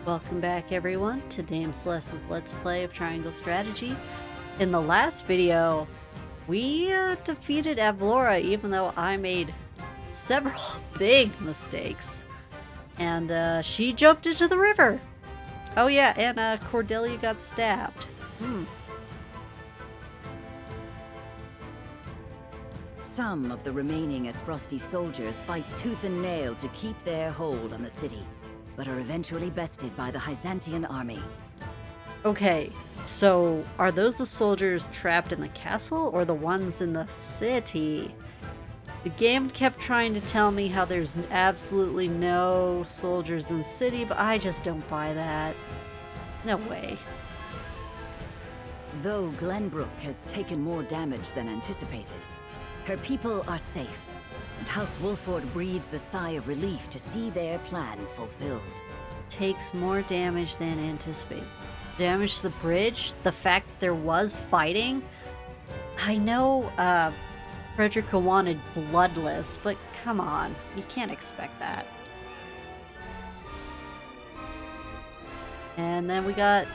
Welcome back everyone to Dameceles' Let's Play of Triangle Strategy. In the last video, we defeated Avlora even though I made several big mistakes. And she jumped into the river. Oh yeah, and Cordelia got stabbed. Some of the remaining Frosty soldiers fight tooth and nail to keep their hold on the city, but are eventually bested by the Byzantine army. Okay, so are those the soldiers trapped in the castle or the ones in the city? The game kept trying to tell me how there's absolutely no soldiers in the city, but I just don't buy that. No way. Though Glenbrooke has taken more damage than anticipated, her people are safe, and House Wolford breathes a sigh of relief to see their plan fulfilled. Takes more damage than anticipated. Damage to the bridge? The fact there was fighting? I know, Frederica wanted bloodless, but come on, you can't expect that. And then we got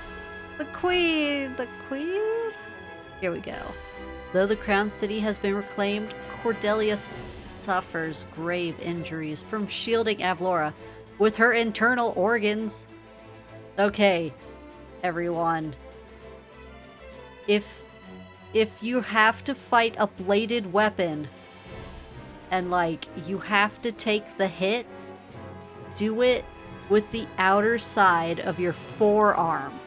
the Queen! The Queen? Here we go. Though the Crown City has been reclaimed, Cordelia suffers grave injuries from shielding Avlora with her internal organs. Okay, everyone. If you have to fight a bladed weapon and like you have to take the hit, do it with the outer side of your forearm.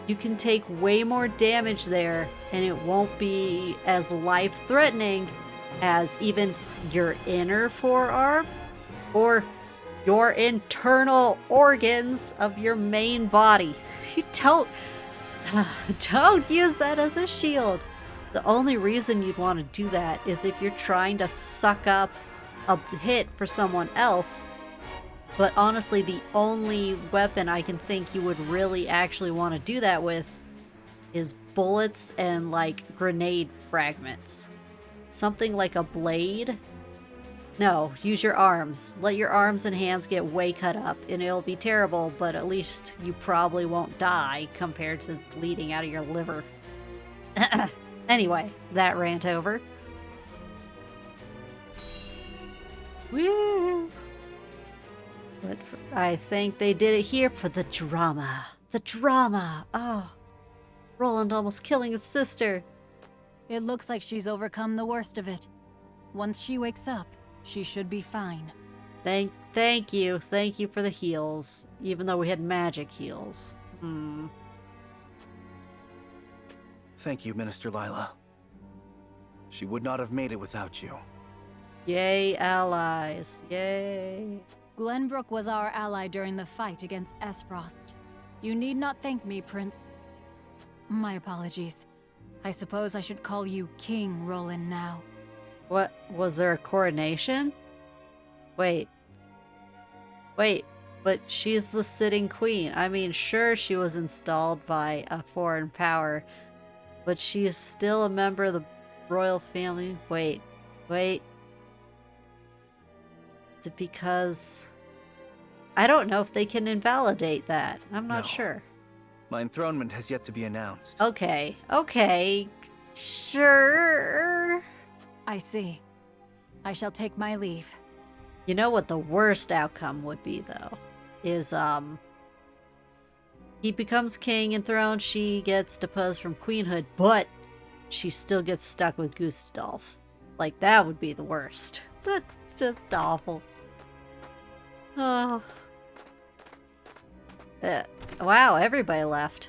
You can take way more damage there and it won't be as life-threatening as even your inner forearm or your internal organs of your main body. You don't use that as a shield. The only reason you'd want to do that is if you're trying to suck up a hit for someone else. But honestly, the only weapon I can think you would really actually want to do that with is bullets and like grenade fragments. Something like a blade. No, use your arms. Let your arms and hands get way cut up and it'll be terrible, but at least you probably won't die compared to bleeding out of your liver. Anyway, that rant over. Woo! But I think they did it here for the drama. The drama! Oh, Roland almost killing his sister. It looks like she's overcome the worst of it. Once she wakes up, she should be fine. Thank you. Thank you for the heals. Even though we had magic heals. Thank you, Minister Lila. She would not have made it without you. Yay, allies. Yay. Glenbrooke was our ally during the fight against Frost. You need not thank me, Prince. My apologies. I suppose I should call you King Roland now. What, was there a coronation? Wait, but she's the sitting queen. I mean, sure, she was installed by a foreign power, but she is still a member of the royal family. Wait. Is it because... I don't know if they can invalidate that. I'm not sure. My enthronement has yet to be announced. Okay, sure. I see. I shall take my leave. You know what the worst outcome would be, though? Is, he becomes king enthroned, she gets deposed from queenhood, but she still gets stuck with Gustadolf. Like, that would be the worst. That's just awful. Oh. Wow, everybody left.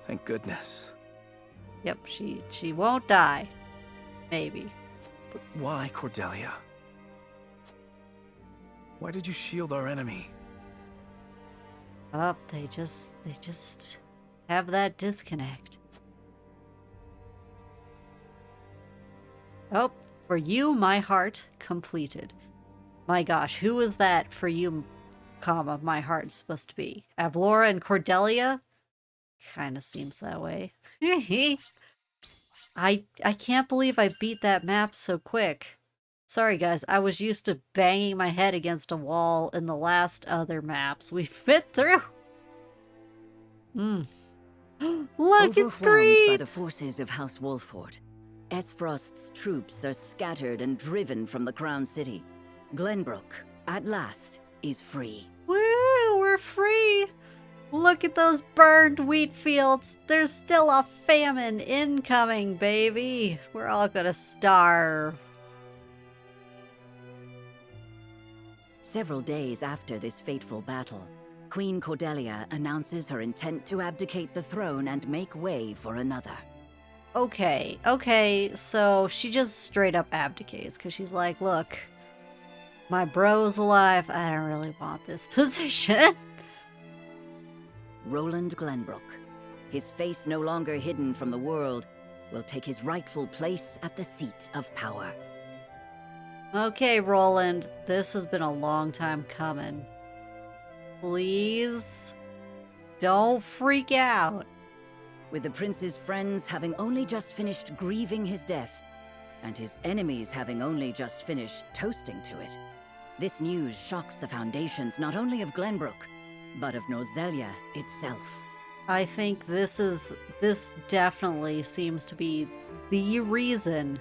Thank goodness. Yep, she won't die. Maybe. But why, Cordelia? Why did you shield our enemy? Oh, they just have that disconnect. Oh, for you, my heart completed. My gosh, who was that for you, comma, my heart is supposed to be? Avlora and Cordelia? Kinda seems that way. I can't believe I beat that map so quick. Sorry guys, I was used to banging my head against a wall in the last other maps we fit through. Look, it's Overwhelmed by green! the forces of House Wolford, Esfrost's troops are scattered and driven from the Crown City. Glenbrooke, at last, is free. Woo, we're free! Look at those burned wheat fields. There's still a famine incoming, baby. We're all gonna starve. Several days after this fateful battle, Queen Cordelia announces her intent to abdicate the throne and make way for another. Okay, so she just straight up abdicates because she's like, look, my bro's alive. I don't really want this position. Roland Glenbrooke, his face no longer hidden from the world, will take his rightful place at the seat of power. Okay, Roland, this has been a long time coming. Please, don't freak out. With the prince's friends having only just finished grieving his death, and his enemies having only just finished toasting to it, this news shocks the foundations not only of Glenbrooke, but of Norzelia itself. I think this definitely seems to be the reason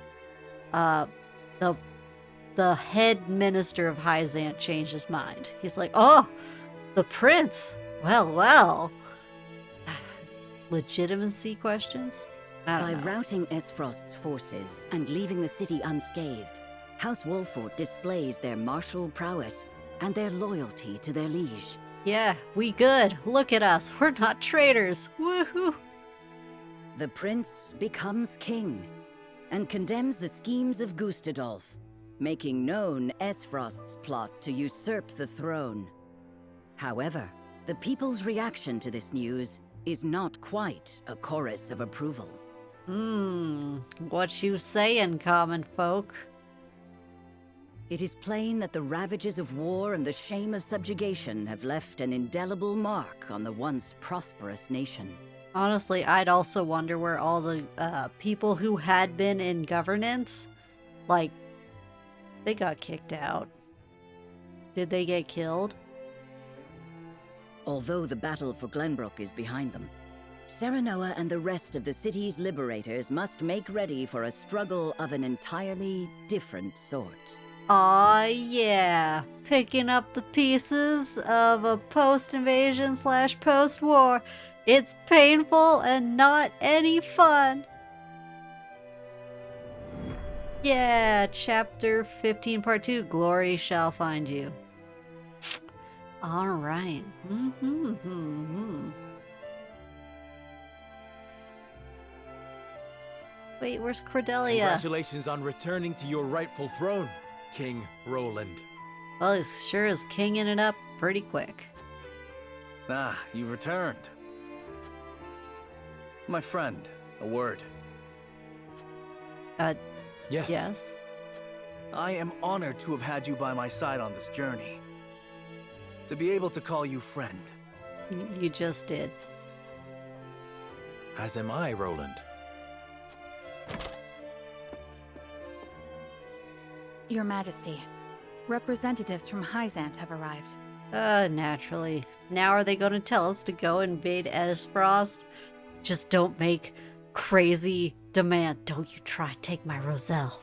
the head minister of Hyzant changed his mind. He's like, oh, the prince. Well. Legitimacy questions? I don't By know. routing Esfrost's forces and leaving the city unscathed, House Wolford displays their martial prowess and their loyalty to their liege. Yeah, we good. Look at us. We're not traitors. Woohoo. The prince becomes king and condemns the schemes of Gustadolf, making known Esfrost's plot to usurp the throne. However, the people's reaction to this news is not quite a chorus of approval. What you saying, common folk? It is plain that the ravages of war and the shame of subjugation have left an indelible mark on the once prosperous nation. Honestly, I'd also wonder where all the people who had been in governance, like, they got kicked out. Did they get killed? Although the battle for Glenbrooke is behind them, Serenoa and the rest of the city's liberators must make ready for a struggle of an entirely different sort. Aw, yeah. Picking up the pieces of a post-invasion / post-war. It's painful and not any fun. Yeah, chapter 15, part 2. Glory shall find you. All right. Wait, where's Cordelia? Congratulations on returning to your rightful throne, King Roland. Well, he sure is kinging it up pretty quick. Ah, you've returned. My friend, a word. Yes. Yes? I am honored to have had you by my side on this journey. To be able to call you friend. You just did. As am I, Roland. Your Majesty, representatives from Hyzant have arrived. Naturally. Now are they going to tell us to go invade Esfrost? Just don't make crazy demand. Don't you try and take my Roselle.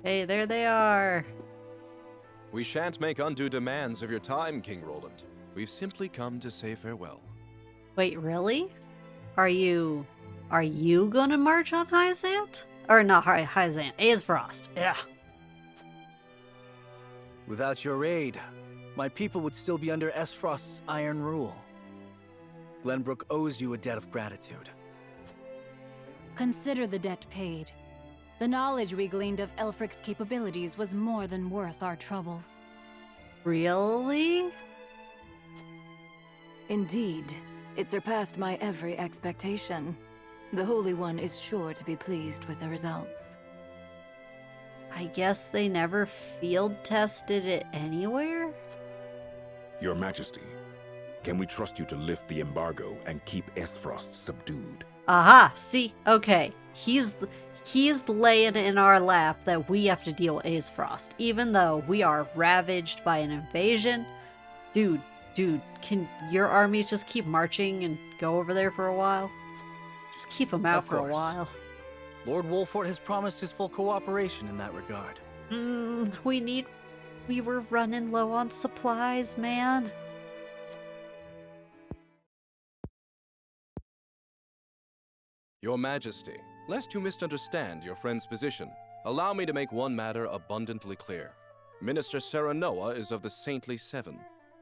Hey, there they are. We shan't make undue demands of your time, King Roland. We've simply come to say farewell. Wait, really? Are you gonna march on Hyzant? Or not Hyzant, Esfrost. Yeah. Without your aid, my people would still be under Esfrost's iron rule. Glenbrooke owes you a debt of gratitude. Consider the debt paid. The knowledge we gleaned of Elfric's capabilities was more than worth our troubles. Really? Indeed, it surpassed my every expectation. The Holy One is sure to be pleased with the results. I guess they never field tested it anywhere? Your Majesty, can we trust you to lift the embargo and keep Esfrost subdued? Aha, see? Okay. He's laying in our lap that we have to deal with Aesfrost, even though we are ravaged by an invasion. Dude, can your armies just keep marching and go over there for a while? Just keep them out Of for a course. while. Lord Wolfort has promised his full cooperation in that regard. We were running low on supplies, man. Your Majesty, lest you misunderstand your friend's position, allow me to make one matter abundantly clear. Minister Serenoa is of the Saintly Seven.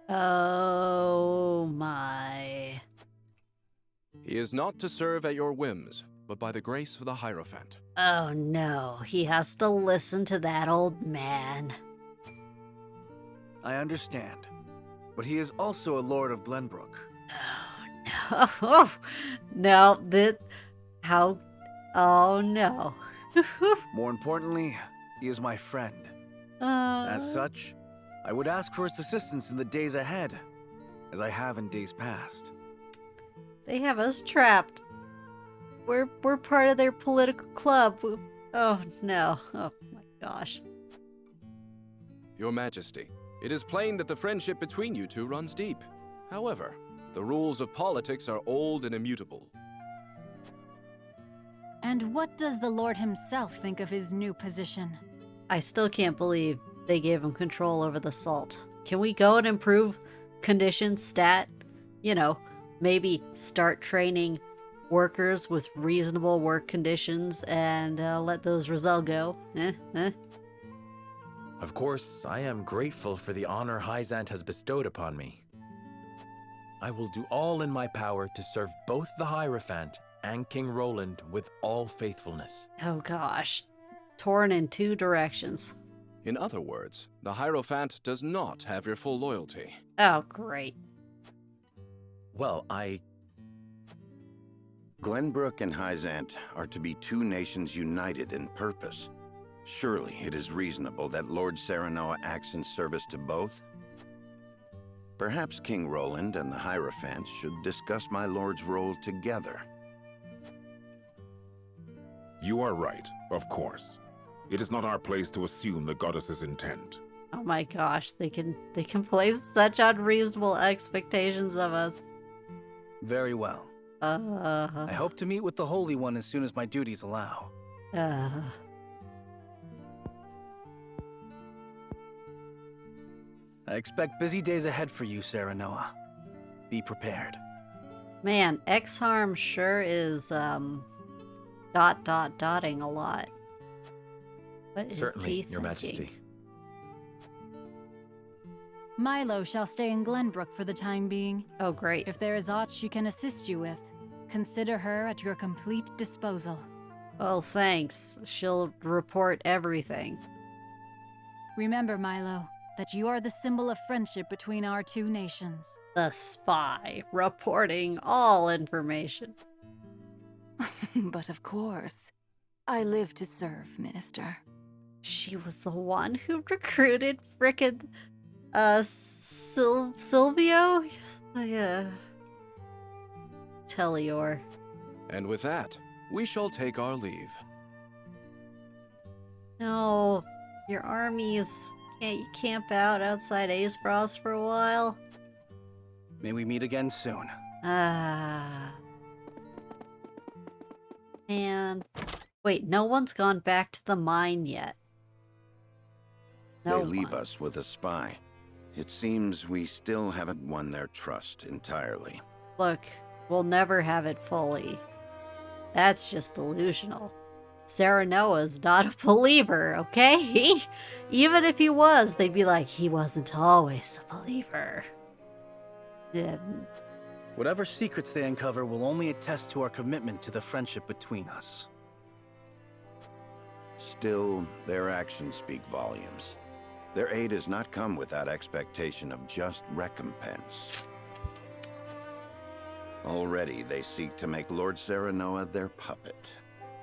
Oh my. He is not to serve at your whims, but by the grace of the Hierophant. Oh no, he has to listen to that old man. I understand. But he is also a Lord of Glenbrooke. Oh no. Oh no. More importantly, he is my friend. As such, I would ask for his assistance in the days ahead, as I have in days past. They have us trapped. We're part of their political club. Oh no. Oh my gosh. Your Majesty, it is plain that the friendship between you two runs deep. However, the rules of politics are old and immutable. And what does the Lord himself think of his new position? I still can't believe they gave him control over the salt. Can we go and improve conditions, stat? You know, maybe start training workers with reasonable work conditions and let those Roselle go. Of course, I am grateful for the honor Hyzant has bestowed upon me. I will do all in my power to serve both the Hierophant and King Roland with all faithfulness. Oh gosh. Torn in two directions. In other words, the Hierophant does not have your full loyalty. Oh, great. Well, Glenbrooke and Hyzant are to be two nations united in purpose. Surely it is reasonable that Lord Serenoa acts in service to both? Perhaps King Roland and the Hierophant should discuss my lord's role together. You are right, of course. It is not our place to assume the goddess's intent. Oh my gosh, they can place such unreasonable expectations of us. Very well. I hope to meet with the Holy One as soon as my duties allow. I expect busy days ahead for you, Serenoa. Be prepared. Man, X-Harm sure is dotting a lot. What is certainly, he Your thinking? Majesty. Milo shall stay in Glenbrooke for the time being. Oh, great. If there is aught she can assist you with, consider her at your complete disposal. Well, thanks. She'll report everything. Remember, Milo, that you are the symbol of friendship between our two nations. The spy, reporting all information. But of course, I live to serve, Minister. She was the one who recruited frickin' Silvio? Yeah. Tellior. And with that, we shall take our leave. No, your armies can't you camp out outside Aesfrost for a while? May we meet again soon. Man. Wait, no one's gone back to the mine yet. No They leave one. us with a spy. It seems we still haven't won their trust entirely. Look, we'll never have it fully. That's just delusional. Serenoa's not a believer, okay? Even if he was, they'd be like, he wasn't always a believer. Yeah. Whatever secrets they uncover will only attest to our commitment to the friendship between us. Still, their actions speak volumes. Their aid has not come without expectation of just recompense. Already, they seek to make Lord Serenoa their puppet.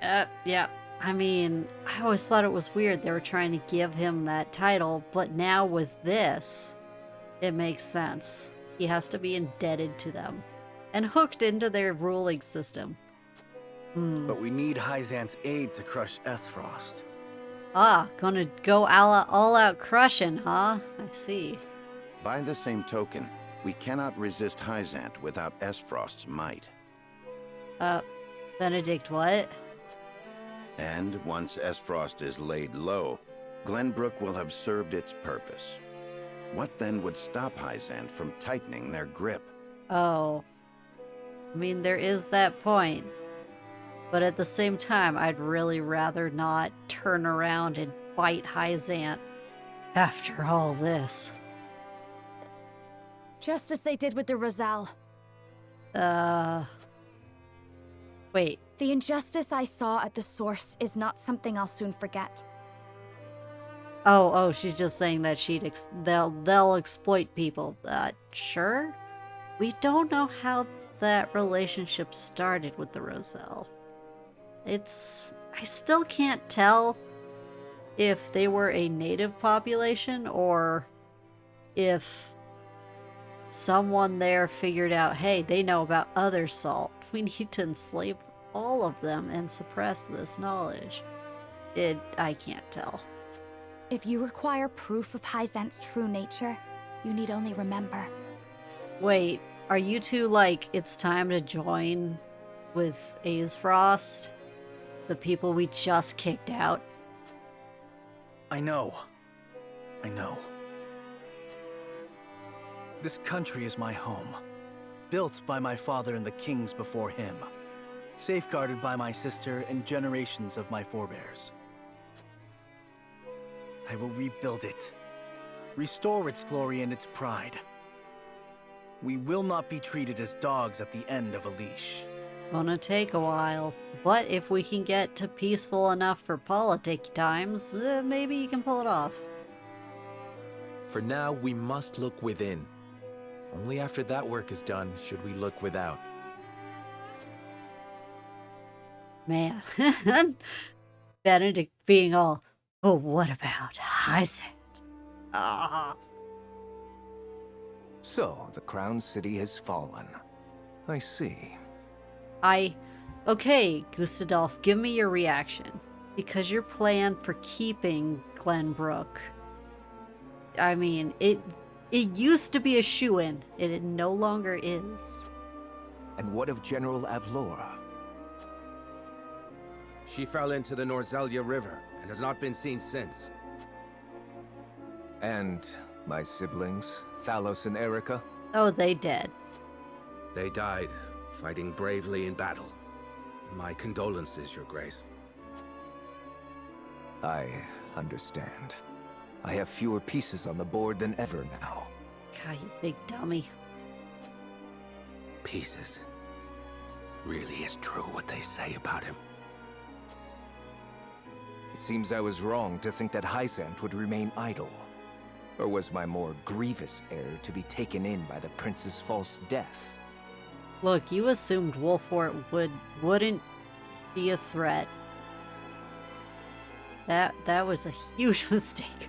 Yeah. I mean, I always thought it was weird they were trying to give him that title, but now with this, it makes sense. He has to be indebted to them and hooked into their ruling system. But we need Hyzant's aid to crush Esfrost. Ah, gonna go all out crushing, huh? I see. By the same token, we cannot resist Hyzant without Esfrost's might. Benedict, what? And once Esfrost is laid low, Glenbrooke will have served its purpose. What then would stop Hyzant from tightening their grip? Oh. I mean, there is that point. But at the same time, I'd really rather not turn around and fight Hyzant after all this. Just as they did with the Roselle. Wait. The injustice I saw at the source is not something I'll soon forget. Oh, she's just saying that they'll exploit people. Sure. We don't know how that relationship started with the Roselle. I still can't tell if they were a native population or if someone there figured out, hey, they know about other salt. We need to enslave all of them and suppress this knowledge. I can't tell. If you require proof of Hyzant's true nature, you need only remember. Wait, are you two like, it's time to join with Aesfrost? The people we just kicked out? I know. This country is my home. Built by my father and the kings before him. Safeguarded by my sister and generations of my forebears. I will rebuild it. Restore its glory and its pride. We will not be treated as dogs at the end of a leash. Gonna take a while, but if we can get to peaceful enough for politic times, maybe you can pull it off. For now, we must look within. Only after that work is done should we look without. Man, Benedict being all, but what about Hyzant? So, the crown city has fallen. I see. Okay, Gustadolf, give me your reaction. Because your plan for keeping Glenbrooke, I mean, it used to be a shoo-in, and it no longer is. And what of General Avlora? She fell into the Norzelia River and has not been seen since. And my siblings, Thalos and Erica? Oh, they dead. They died, fighting bravely in battle. My condolences, Your Grace. I understand. I have fewer pieces on the board than ever now. God, you big dummy. Pieces. Really is true what they say about him. It seems I was wrong to think that Hyzant would remain idle. Or was my more grievous error to be taken in by the prince's false death? Look, you assumed Wolfort wouldn't be a threat. That was a huge mistake.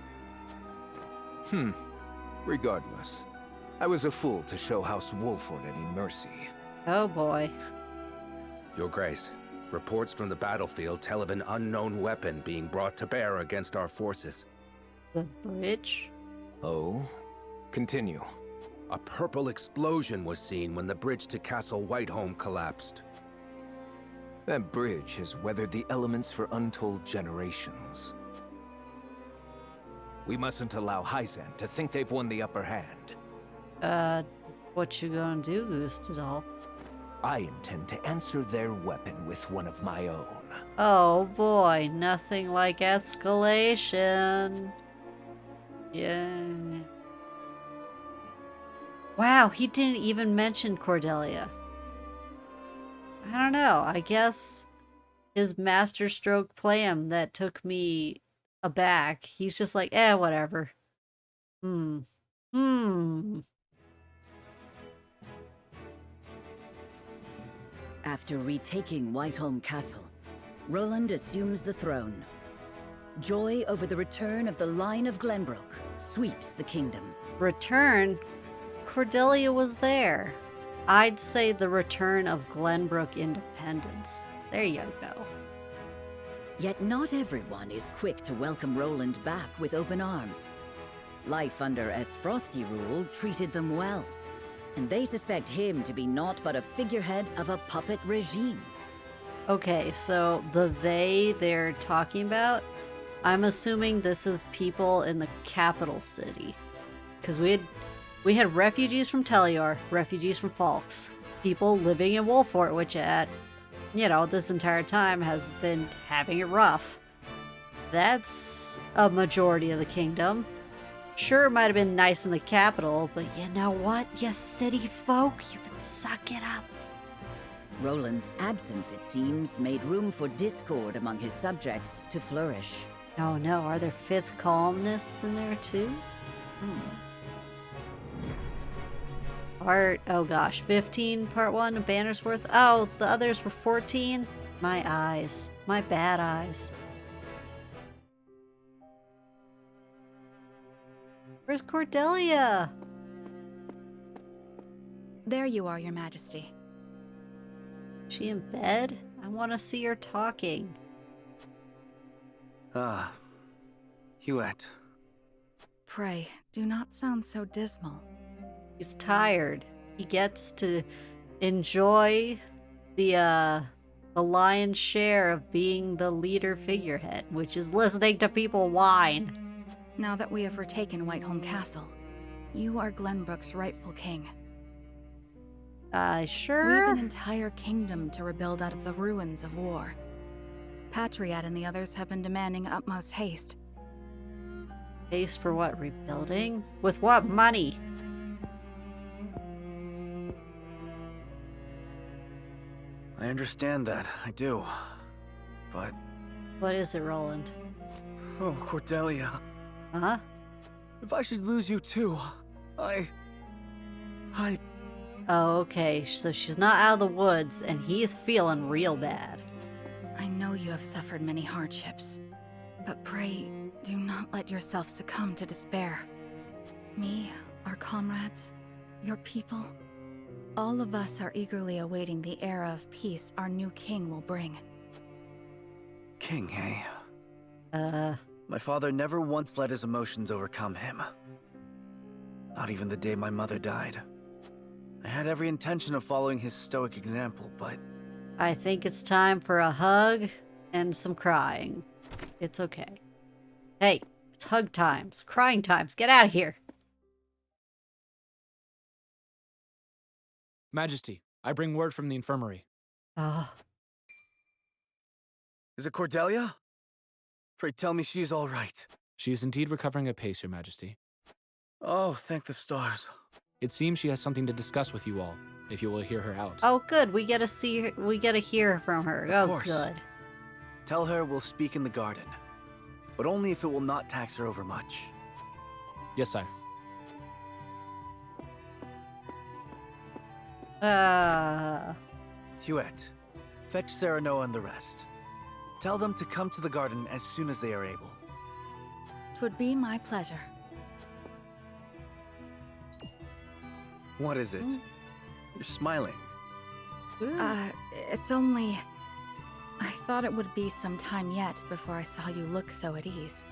Regardless, I was a fool to show House Wolfort any mercy. Oh boy. Your Grace, reports from the battlefield tell of an unknown weapon being brought to bear against our forces. The bridge? Oh? Continue. A purple explosion was seen when the bridge to Castle Whiteholm collapsed. That bridge has weathered the elements for untold generations. We mustn't allow Hyzant to think they've won the upper hand. What you gonna do, Gustadolf? I intend to answer their weapon with one of my own. Oh boy, nothing like escalation. Yeah. Wow, he didn't even mention Cordelia. I don't know, I guess his masterstroke plan that took me aback, he's just like, whatever. After retaking Whiteholm Castle, Roland assumes the throne. Joy over the return of the line of Glenbrooke sweeps the kingdom. Return? Cordelia was there. I'd say the return of Glenbrooke independence. There you go. Yet not everyone is quick to welcome Roland back with open arms. Life under Frosty rule treated them well, and they suspect him to be naught but a figurehead of a puppet regime. Okay, so the they're talking about, I'm assuming this is people in the capital city. Because we had refugees from Telior, refugees from Falks, people living in Wolfort, which this entire time has been having it rough. That's a majority of the kingdom. Sure, it might have been nice in the capital, but you know what? You city folk, you can suck it up. Roland's absence, it seems, made room for discord among his subjects to flourish. Oh no, are there fifth columnists in there too? Oh gosh, 15 part 1 of Bannersworth. Oh, the others were 14? My eyes. My bad eyes. Where's Cordelia? There you are, Your Majesty. She in bed? I want to see her talking. Huette. Pray, do not sound so dismal. He's tired. He gets to enjoy the lion's share of being the leader figurehead, which is listening to people whine. Now that we have retaken Whiteholm Castle, you are Glenbrooke's rightful king. Sure? We have an entire kingdom to rebuild out of the ruins of war. Patriot and the others have been demanding utmost haste. Haste for what? Rebuilding? With what money? I understand that, I do. But... What is it, Roland? Oh, Cordelia. Huh? If I should lose you too, I... Oh, okay, so she's not out of the woods, and he's feeling real bad. I know you have suffered many hardships, but pray, do not let yourself succumb to despair. Me, our comrades, your people, all of us are eagerly awaiting the era of peace our new king will bring. King, eh? My father never once let his emotions overcome him. Not even the day my mother died. I had every intention of following his stoic example, but... I think it's time for a hug and some crying. It's okay. Hey, it's hug times, crying times. Get out of here. Majesty, I bring word from the infirmary. Is it Cordelia? Pray tell me she is all right. She is indeed recovering apace, Your Majesty. Oh, thank the stars. It seems she has something to discuss with you all, if you will hear her out. Oh, good. We get to see her. We get to hear from her. Of Oh, course. good. Tell her we'll speak in the garden, but only if it will not tax her overmuch. Yes, sire. Huette, fetch Serenoa and the rest. Tell them to come to the garden as soon as they are able. 'Twould be my pleasure. What is it? You're smiling. It's only... I thought it would be some time yet before I saw you look so at ease.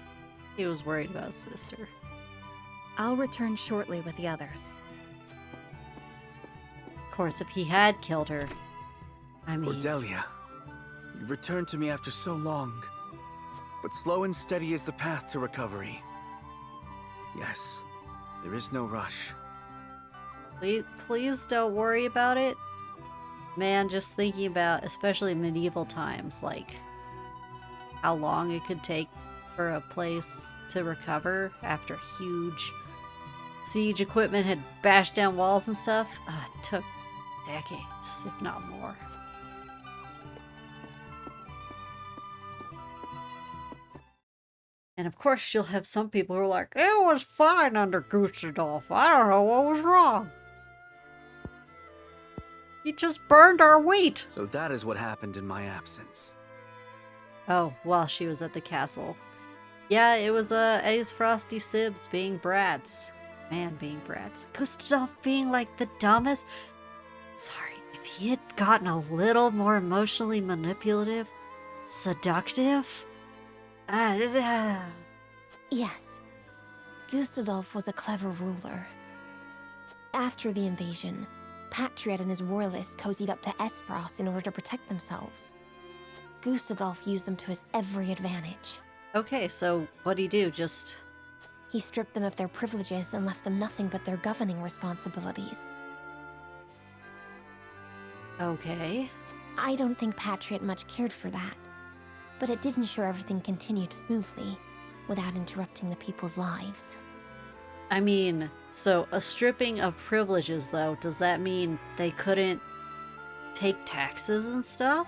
He was worried about his sister. I'll return shortly with the others. Of course, if he had killed her, I mean... Cordelia, you've returned to me after so long, but slow and steady is the path to recovery. Yes, there is no rush. Please don't worry about it. Man, just thinking about, especially medieval times, like how long it could take for a place to recover after huge siege equipment had bashed down walls and stuff. It took decades, if not more. And of course, she'll have some people who are like, it was fine under Gustadolf. I don't know what was wrong. He just burned our wheat. So that is what happened in my absence. Oh, while she was at the castle. Yeah, it was Ace Frosty Sibs being brats. Man being brats. Gustadolf being like the dumbest. Sorry, If he had gotten a little more emotionally manipulative, seductive. Yes. Gustadolf was a clever ruler. After the invasion, Patriot and his royalists cozied up to Esfrost in order to protect themselves. Gustadolf used them to his every advantage. Okay, so what'd he do? Just... He stripped them of their privileges and left them nothing but their governing responsibilities. Okay. I don't think Patriot much cared for that, but it did ensure everything continued smoothly, without interrupting the people's lives. I mean, so a stripping of privileges, though, does that mean they couldn't take taxes and stuff?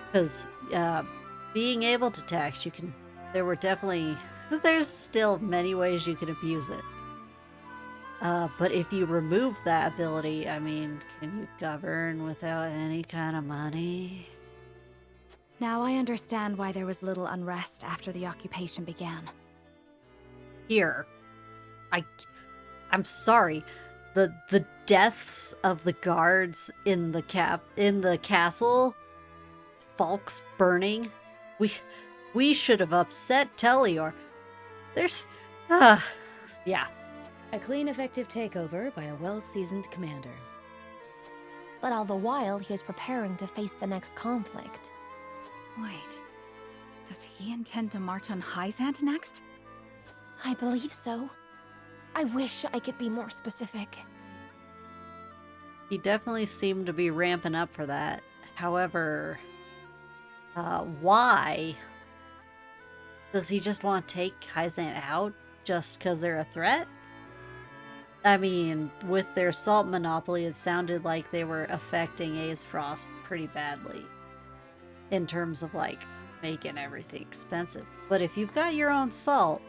Because being able to tax, you can... There were definitely... There's still many ways you can abuse it. But if you remove that ability, I mean, can you govern without any kind of money? Now I understand why there was little unrest after the occupation began. Here. I'm sorry. The deaths of the guards in the castle, Falk's burning. We should have upset Tellior. There's yeah. A clean, effective takeover by a well-seasoned commander. But all the while, he was preparing to face the next conflict. Wait, does he intend to march on Hyzant next? I believe so. I wish I could be more specific. He definitely seemed to be ramping up for that. However, why? Does he just want to take Hyzant out just because they're a threat? I mean, with their salt monopoly, it sounded like they were affecting Aesfrost pretty badly. In terms of, like, making everything expensive. But if you've got your own salt,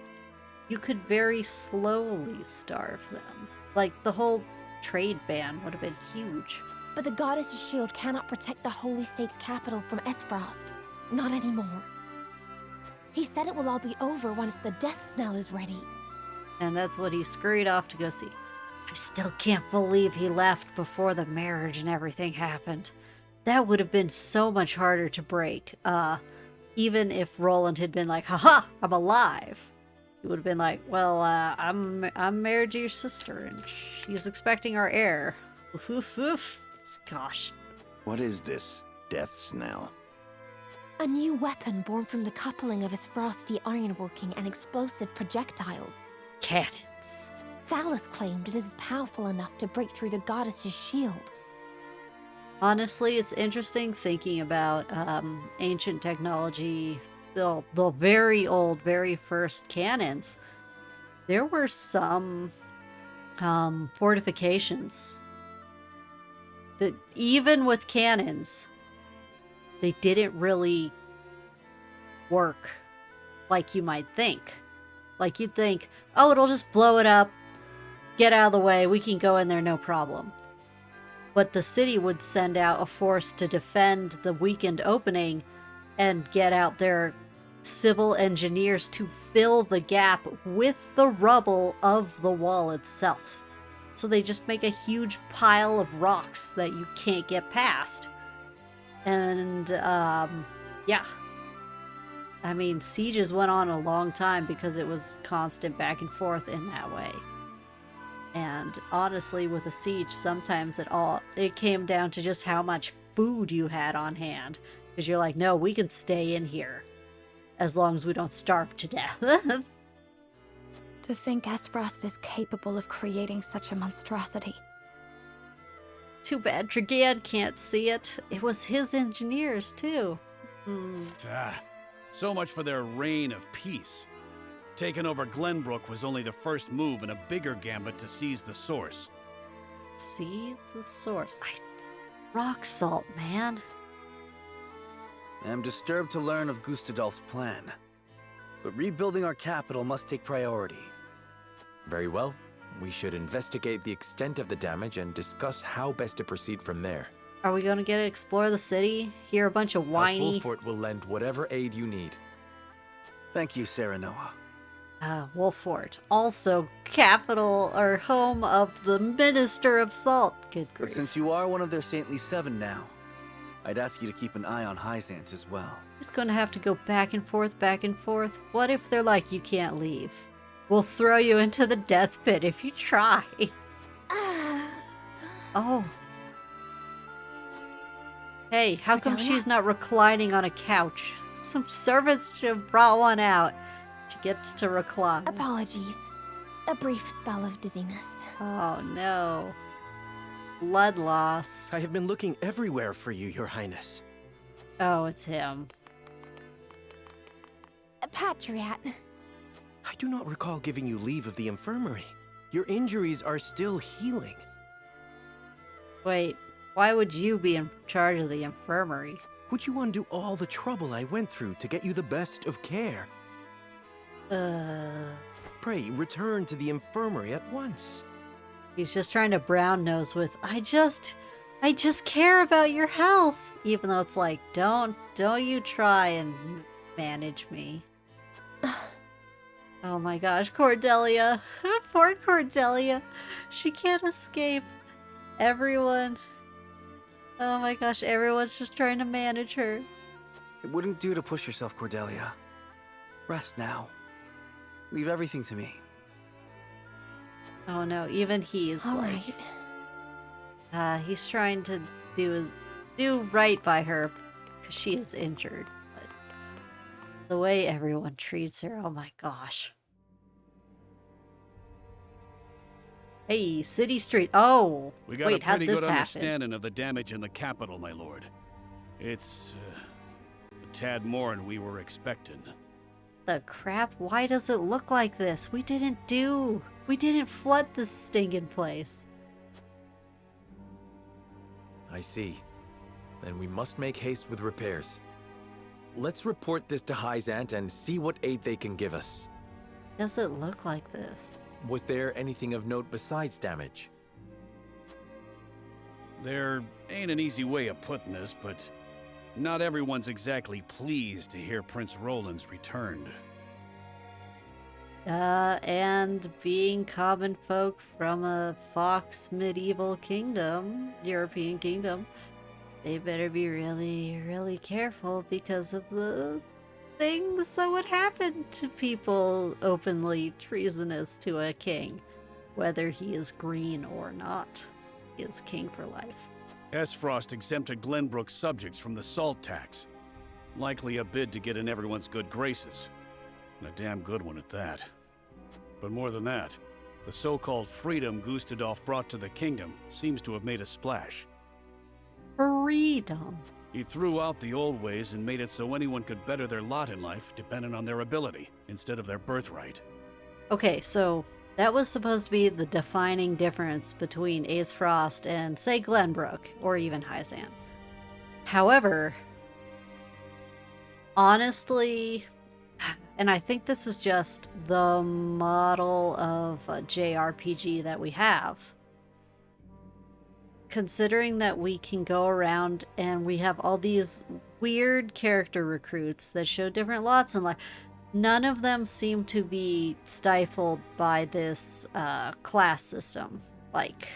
you could very slowly starve them. Like, the whole trade ban would have been huge. But the goddess's shield cannot protect the Holy State's capital from Esfrost. Not anymore. He said it will all be over once the death knell is ready. And that's what he scurried off to go see. I still can't believe he left before the marriage and everything happened. That would have been so much harder to break. Even if Roland had been like, haha, I'm alive. He would have been like, well, I'm married to your sister and she's expecting our heir. Oof, oof, oof. Gosh. What is this death knell? A new weapon born from the coupling of his frosty ironworking and explosive projectiles. Cannons. Thalos claimed it is powerful enough to break through the goddess's shield. Honestly, it's interesting thinking about ancient technology, the very old, very first cannons. There were some fortifications that even with cannons, they didn't really work like you might think. Like you'd think, oh, it'll just blow it up, get out of the way, we can go in there no problem. But the city would send out a force to defend the weakened opening and get out their civil engineers to fill the gap with the rubble of the wall itself. So they just make a huge pile of rocks that you can't get past. And, yeah. I mean, sieges went on a long time because it was constant back and forth in that way. And honestly, with a siege, sometimes it came down to just how much food you had on hand. Because you're like, no, we can stay in here. As long as we don't starve to death. To think Esfrost is capable of creating such a monstrosity. Too bad Tregan can't see it. It was his engineers, too. So much for their reign of peace. Taking over Glenbrooke was only the first move in a bigger gambit to seize the source. Seize the source? Rock salt, man. I'm disturbed to learn of Gustadolf's plan. But rebuilding our capital must take priority. Very well. We should investigate the extent of the damage and discuss how best to proceed from there. Are we going to get to explore the city? Hear a bunch of whiny... House Wolfort will lend whatever aid you need. Thank you, Serenoa. Wolfort, also capital or home of the Minister of Salt. Good But grief. since you are one of their saintly 7 now, I'd ask you to keep an eye on Hyzant as well. He's gonna have to go back and forth, back and forth. What if they're like, you can't leave? We'll throw you into the death pit if you try. Oh. Hey, how come Cordelia? she's not reclining on a couch? Some servants should have brought one out. She gets to recline. Apologies. A brief spell of dizziness. Oh no. Blood loss. I have been looking everywhere for you, Your Highness. Oh, it's him. Patriat. I do not recall giving you leave of the infirmary. Your injuries are still healing. Wait, why would you be in charge of the infirmary? Would you undo all the trouble I went through to get you the best of care? Pray, return to the infirmary at once. He's just trying to brown nose with, I just care about your health. Even though it's like, don't you try and manage me. Oh my gosh, Cordelia. Poor Cordelia. She can't escape. Everyone. Oh my gosh, everyone's just trying to manage her. It wouldn't do to push yourself, Cordelia. Rest now. Leave everything to me. Oh no, even he's All like... right. He's trying to do right by her because she is injured. But the way everyone treats her, oh my gosh. Hey, City Street. Oh, We got wait, a how'd pretty this good happen? understanding of the damage in the capital, my lord. It's a tad more than we were expecting. The crap? Why does it look like this? We didn't flood this stinking place. I see. Then we must make haste with repairs. Let's report this to Hyzant and see what aid they can give us. Does it look like this? Was there anything of note besides damage? There ain't an easy way of putting this, but not everyone's exactly pleased to hear Prince Roland's returned. And being common folk from a fox medieval kingdom, European kingdom, they better be really, really careful because of the things that would happen to people openly treasonous to a king, whether he is green or not. He is king for life. Esfrost exempted Glenbrooke's subjects from the salt tax. Likely a bid to get in everyone's good graces. And a damn good one at that. But more than that, the so-called freedom Gustadolf brought to the kingdom seems to have made a splash. Freedom. He threw out the old ways and made it so anyone could better their lot in life depending on their ability, instead of their birthright. Okay, so that was supposed to be the defining difference between Aesfrost and, say, Glenbrooke, or even Hyzant. However, honestly, and I think this is just the model of a JRPG that we have, considering that we can go around and we have all these weird character recruits that show different lots in life, none of them seem to be stifled by this class system. Like,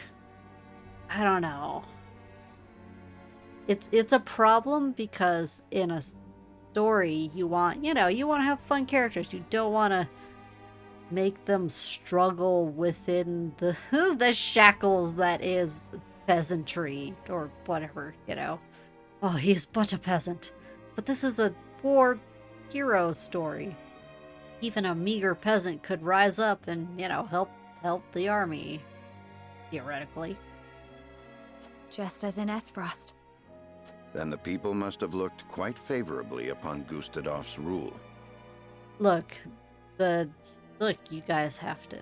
I don't know. It's a problem because in a story you want to have fun characters. You don't want to make them struggle within the the shackles that is peasantry or whatever, Oh, he's but a peasant. But this is a war hero story. Even a meager peasant could rise up and, help the army, theoretically. Just as in Esfrost. Then the people must have looked quite favorably upon Gustadolf's rule. Look, you guys have to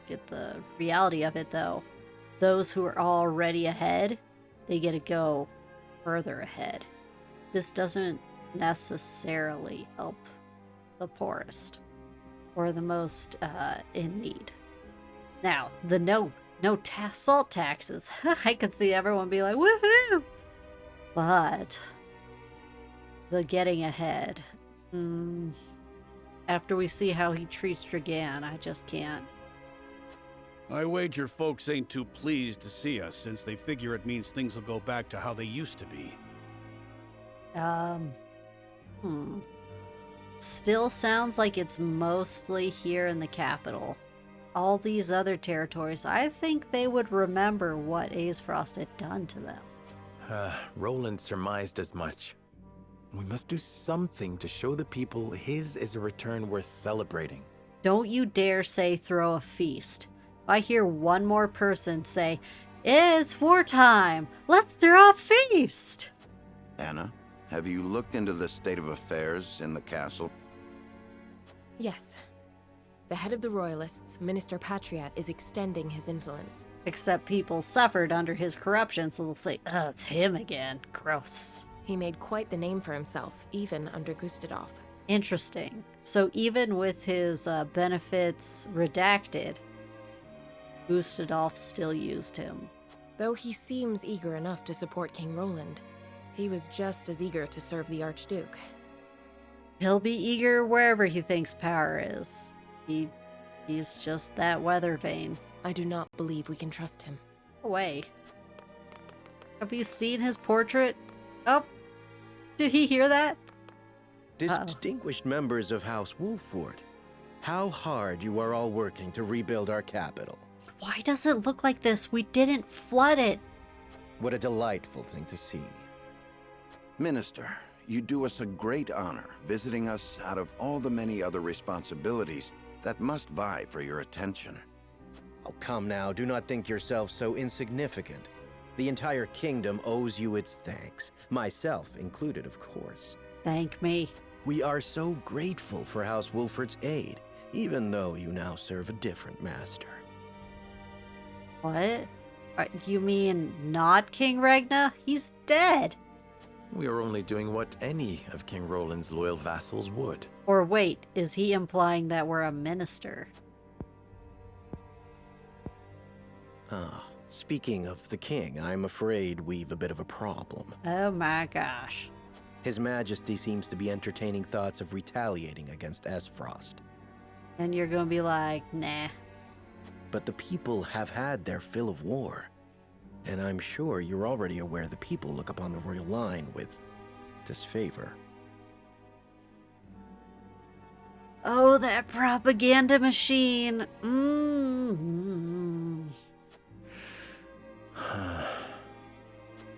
get the reality of it, though. Those who are already ahead, they get to go further ahead. This doesn't necessarily help the poorest or the most in need. Now, the no salt taxes. I could see everyone be like, woohoo! But the getting ahead, I After we see how he treats Dragan, I just can't. I wager folks ain't too pleased to see us, since they figure it means things will go back to how they used to be. Still sounds like it's mostly here in the capital. All these other territories, I think they would remember what Aesfrost had done to them. Roland surmised as much. We must do something to show the people his is a return worth celebrating. Don't you dare say throw a feast. If I hear one more person say, "It's wartime, let's throw a feast!" Anna, have you looked into the state of affairs in the castle? Yes. The head of the Royalists, Minister Patriat, is extending his influence. Except people suffered under his corruption, so they'll say, "Oh, it's him again. Gross." He made quite the name for himself, even under Gustadolf. Interesting. So even with his benefits redacted, Gustadolf still used him. Though he seems eager enough to support King Roland, he was just as eager to serve the Archduke. He'll be eager wherever he thinks power is. He's just that weather vane. I do not believe we can trust him. No way. Have you seen his portrait? Oh, did he hear that? Distinguished members of House Wolford, how hard you are all working to rebuild our capital. Why does it look like this? We didn't flood it. What a delightful thing to see. Minister, you do us a great honor visiting us out of all the many other responsibilities that must vie for your attention. Oh, come now, do not think yourself so insignificant. The entire kingdom owes you its thanks, myself included, of course. Thank me. We are so grateful for House Wolford's aid, even though you now serve a different master. What? You mean not King Regna? He's dead. We are only doing what any of King Roland's loyal vassals would. Or wait, is he implying that we're a minister? Speaking of the king, I'm afraid we've a bit of a problem. Oh my gosh. His Majesty seems to be entertaining thoughts of retaliating against Aesfrost. And you're gonna be like, nah. But the people have had their fill of war. And I'm sure you're already aware the people look upon the royal line with disfavor. Oh, that propaganda machine.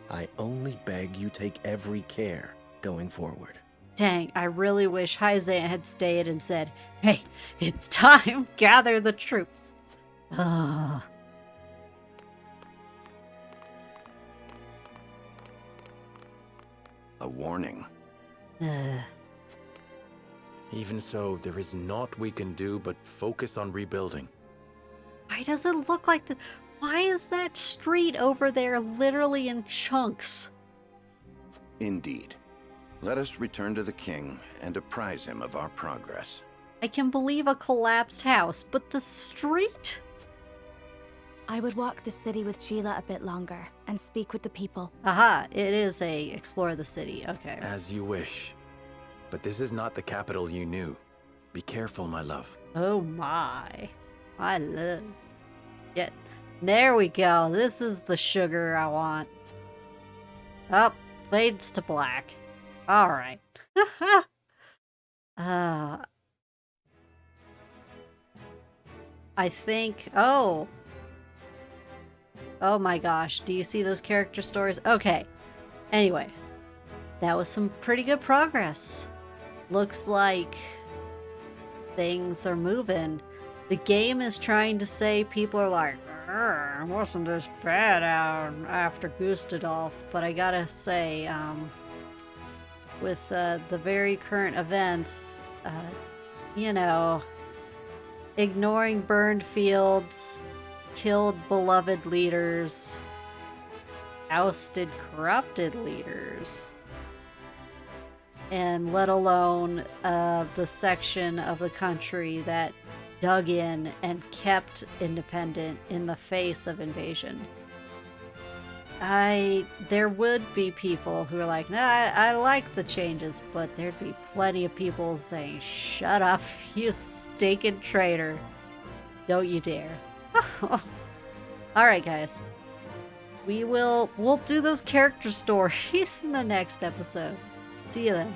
I only beg you take every care going forward. Dang, I really wish Hyzant had stayed and said, "Hey, it's time, gather the troops." Ugh. A warning. Even so, there is naught we can do but focus on rebuilding. Why does it look like the... Why is that street over there literally in chunks? Indeed. Let us return to the king and apprise him of our progress. I can believe a collapsed house, but the street? I would walk the city with Sheila a bit longer and speak with the people. Aha, it is a explore the city, okay. As you wish. But this is not the capital you knew. Be careful, my love. Oh my. My love. Yeah, there we go. This is the sugar I want. Oh, fades to black. Alright. I think... Oh my gosh. Do you see those character stories? Okay. Anyway. That was some pretty good progress. Looks like things are moving. The game is trying to say people are like, it wasn't as bad out after Gustadolf, but I gotta say, with the very current events, you know, ignoring burned fields, killed beloved leaders, ousted corrupted leaders, and let alone the section of the country that dug in and kept independent in the face of invasion. There would be people who are like, nah, I like the changes, but there'd be plenty of people saying, shut up, you stinking traitor. Don't you dare. Alright, guys. We'll do those character stories in the next episode. See you then.